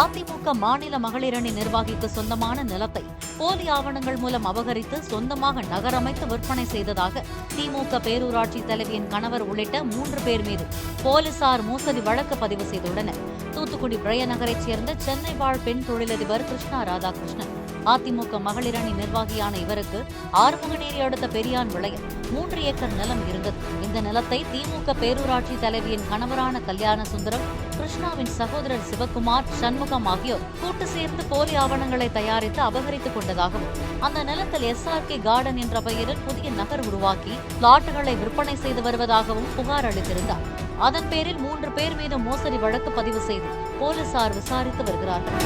அதிமுக மாநில மகளிரணி நிர்வாகிக்கு சொந்தமான நிலத்தை போலி ஆவணங்கள் மூலம் அபகரித்து சொந்தமாக நகரமைத்து விற்பனை செய்ததாக திமுக பேரூராட்சி தலைவியின் கணவர் உள்ளிட்ட 3 பேர் மீது போலீசார் மோசடி வழக்கு பதிவு செய்துள்ளனர். தூத்துக்குடி பிரயநகரைச் சேர்ந்த சென்னை வாழ் பெண் தொழிலதிபர் கிருஷ்ணா ராதாகிருஷ்ணன் அதிமுக மகளிரணி நிர்வாகியான இவருக்கு ஆறுமுகநேரி அடுத்த பெரியான் விளையில் 3 ஏக்கர் நிலம் இருந்தது. இந்த நிலத்தை திமுக பேரூராட்சி தலைவியின் கணவரான கல்யாண சுந்தரம், கிருஷ்ணாவின் சகோதரர் சிவக்குமார், சண்முகம் ஆகியோர் கூட்டு சேர்ந்து போலி ஆவணங்களை தயாரித்து அபகரித்துக் கொண்டதாகவும், அந்த நிலத்தில் SRK கார்டன் என்ற பெயரில் புதிய நகர் உருவாக்கி பிளாட்டுகளை விற்பனை செய்து வருவதாகவும் புகார் அளித்திருந்தார். அதன் பேரில் 3 பேர் மீது மோசடி வழக்கு பதிவு செய்து போலீசார் விசாரித்து வருகிறார்கள்.